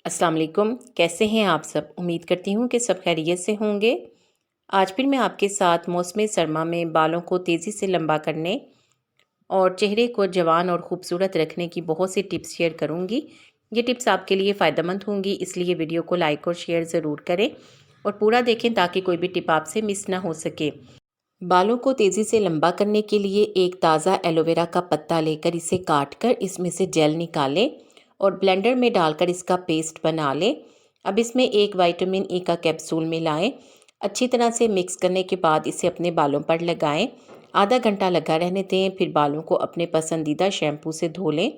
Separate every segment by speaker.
Speaker 1: अस्सलाम वालेकुम। कैसे हैं आप सब? उम्मीद करती हूँ कि सब खैरियत से होंगे। आज फिर मैं आपके साथ मौसम सरमा में बालों को तेज़ी से लंबा करने और चेहरे को जवान और ख़ूबसूरत रखने की बहुत सी टिप्स शेयर करूँगी। ये टिप्स आपके लिए फ़ायदेमंद होंगी, इसलिए वीडियो को लाइक और शेयर ज़रूर करें और पूरा देखें ताकि कोई भी टिप आपसे मिस ना हो सके। बालों को तेज़ी से लंबा करने के लिए एक ताज़ा एलोवेरा का पत्ता लेकर इसे काट कर इसमें से जेल निकालें और ब्लेंडर में डालकर इसका पेस्ट बना लें। अब इसमें एक विटामिन ई का कैप्सूल मिलाएं। अच्छी तरह से मिक्स करने के बाद इसे अपने बालों पर लगाएं। आधा घंटा लगा रहने दें, फिर बालों को अपने पसंदीदा शैम्पू से धो लें।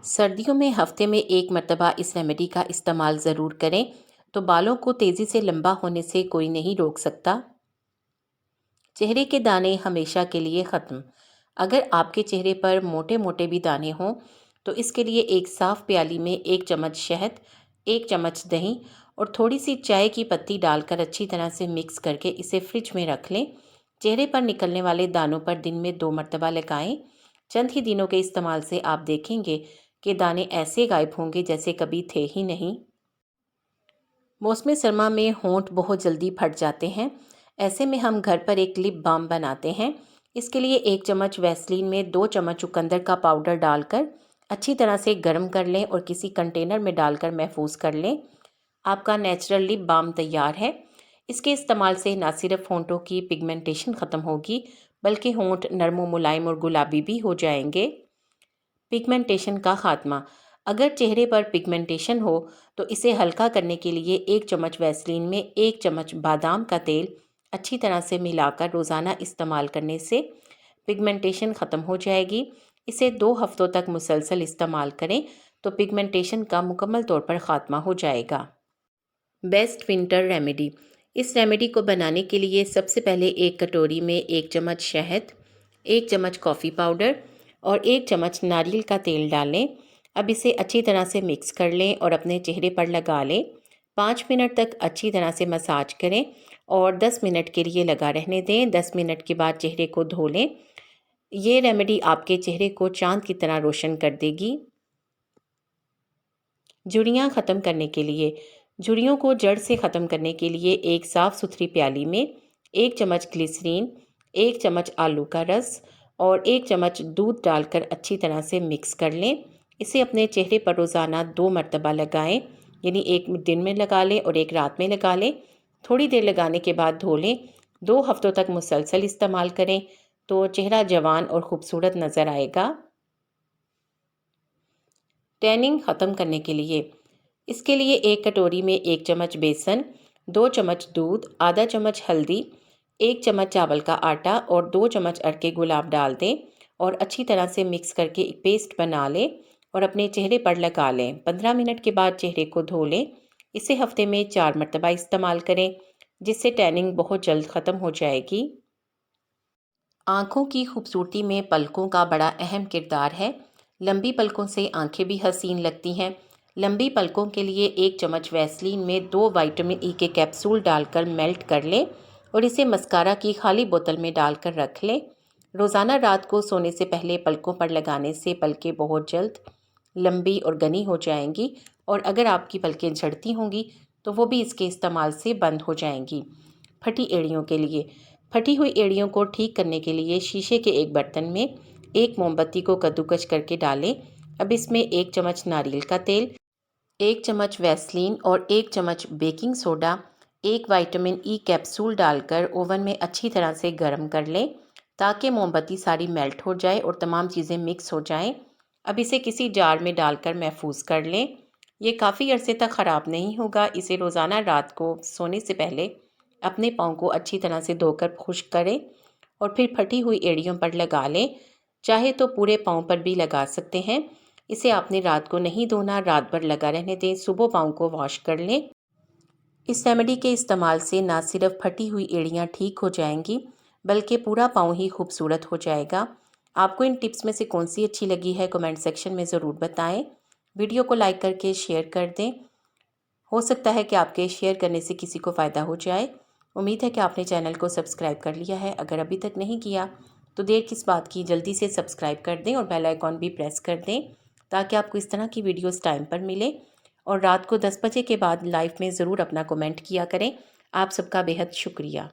Speaker 1: सर्दियों में हफ्ते में एक मरतबा इस रेमेडी का इस्तेमाल ज़रूर करें, तो बालों को तेज़ी से लंबा होने से कोई नहीं रोक सकता। चेहरे के दाने हमेशा के लिए ख़त्म। अगर आपके चेहरे पर मोटे मोटे भी दाने हों तो इसके लिए एक साफ़ प्याली में 1 चम्मच शहद, 1 चम्मच दही और थोड़ी सी चाय की पत्ती डालकर अच्छी तरह से मिक्स करके इसे फ्रिज में रख लें। चेहरे पर निकलने वाले दानों पर दिन में 2 मरतबा लगाएं। चंद ही दिनों के इस्तेमाल से आप देखेंगे कि दाने ऐसे गायब होंगे जैसे कभी थे ही नहीं। मौसम सरमा में होंठ बहुत जल्दी फट जाते हैं। ऐसे में हम घर पर एक लिप बाम बनाते हैं। इसके लिए 1 चम्मच वैसलीन में 2 चम्मच चुकंदर का पाउडर डालकर अच्छी तरह से गर्म कर लें और किसी कंटेनर में डालकर महफूज कर लें। आपका नेचुरल लिप बाम तैयार है। इसके इस्तेमाल से ना सिर्फ होंठों की पिगमेंटेशन ख़त्म होगी, बल्कि होंठ नरम व मुलायम और गुलाबी भी हो जाएंगे। पिगमेंटेशन का खात्मा। अगर चेहरे पर पिगमेंटेशन हो तो इसे हल्का करने के लिए 1 चम्मच वैसलीन में 1 चम्मच बादाम का तेल अच्छी तरह से मिलाकर रोज़ाना इस्तेमाल करने से पिगमेंटेशन ख़त्म हो जाएगी। इसे 2 हफ्तों तक मुसलसल इस्तेमाल करें तो पिगमेंटेशन का मुकम्मल तौर पर ख़ात्मा हो जाएगा। Best winter remedy. इस रेमेडी को बनाने के लिए सबसे पहले एक कटोरी में 1 चम्मच शहद, 1 चम्मच कॉफ़ी पाउडर और 1 चम्मच नारियल का तेल डालें। अब इसे अच्छी तरह से मिक्स कर लें और अपने चेहरे पर लगा लें। 5 मिनट तक अच्छी तरह से मसाज करें और 10 मिनट के लिए लगा रहने दें। 10 मिनट के बाद चेहरे को धो लें। ये रेमेडी आपके चेहरे को चाँद की तरह रोशन कर देगी। झुर्रियाँ ख़त्म करने के लिए। झुर्रियों को जड़ से ख़त्म करने के लिए एक साफ़ सुथरी प्याली में 1 चम्मच ग्लिसरीन, 1 चम्मच आलू का रस और 1 चम्मच दूध डालकर अच्छी तरह से मिक्स कर लें। इसे अपने चेहरे पर रोज़ाना 2 मरतबा लगाएं, यानी एक दिन में लगा लें और एक रात में लगा लें। थोड़ी देर लगाने के बाद धो लें। 2 हफ्तों तक मुसलसल इस्तेमाल करें तो चेहरा जवान और ख़ूबसूरत नज़र आएगा। टैनिंग ख़त्म करने के लिए। इसके लिए एक कटोरी में 1 चम्मच बेसन, 2 चम्मच दूध, आधा चम्मच हल्दी, 1 चम्मच चावल का आटा और 2 चम्मच अरके गुलाब डाल दें और अच्छी तरह से मिक्स करके एक पेस्ट बना लें और अपने चेहरे पर लगा लें। 15 मिनट के बाद चेहरे को धो लें। इसे हफ्ते में 4 मरतबा इस्तेमाल करें, जिससे टैनिंग बहुत जल्द ख़त्म हो जाएगी। आँखों की खूबसूरती में पलकों का बड़ा अहम किरदार है। लंबी पलकों से आंखें भी हसीन लगती हैं। लंबी पलकों के लिए 1 चम्मच वैसलीन में 2 विटामिन ई के कैप्सूल डालकर मेल्ट कर लें और इसे मस्कारा की खाली बोतल में डालकर रख लें। रोज़ाना रात को सोने से पहले पलकों पर लगाने से पलकें बहुत जल्द लंबी और घनी हो जाएंगी और अगर आपकी पलकें झड़ती होंगी तो वो भी इसके इस्तेमाल से बंद हो जाएंगी। फटी एड़ियों के लिए। फटी हुई एड़ियों को ठीक करने के लिए शीशे के एक बर्तन में एक मोमबत्ती को कद्दूकस करके डालें। अब इसमें 1 चम्मच नारियल का तेल, 1 चम्मच वैसलीन और 1 चम्मच baking soda, 1 vitamin E capsule डालकर ओवन में अच्छी तरह से गर्म कर लें ताकि मोमबत्ती सारी मेल्ट हो जाए और तमाम चीज़ें मिक्स हो जाएं। अब इसे किसी जार में डालकर महफूज कर लें। ये काफ़ी अरसे तक ख़राब नहीं होगा। इसे रोज़ाना रात को सोने से पहले अपने पाँव को अच्छी तरह से धोकर खुश्क करें और फिर फटी हुई एड़ियों पर लगा लें। चाहे तो पूरे पाँव पर भी लगा सकते हैं। इसे आपने रात को नहीं धोना, रात भर लगा रहने दें। सुबह पाँव को वॉश कर लें। इस रेमेडी के इस्तेमाल से ना सिर्फ फटी हुई एड़ियाँ ठीक हो जाएंगी, बल्कि पूरा पाँव ही खूबसूरत हो जाएगा। आपको इन टिप्स में से कौन सी अच्छी लगी है कमेंट सेक्शन में ज़रूर बताएं। वीडियो को लाइक करके शेयर कर दें। हो सकता है कि आपके शेयर करने से किसी को फ़ायदा हो जाए। उम्मीद है कि आपने चैनल को सब्सक्राइब कर लिया है। अगर अभी तक नहीं किया तो देर किस बात की, जल्दी से सब्सक्राइब कर दें और बेल आइकॉन भी प्रेस कर दें ताकि आपको इस तरह की वीडियोस टाइम पर मिले और रात को 10 बजे के बाद लाइव में ज़रूर अपना कमेंट किया करें। आप सबका बेहद शुक्रिया।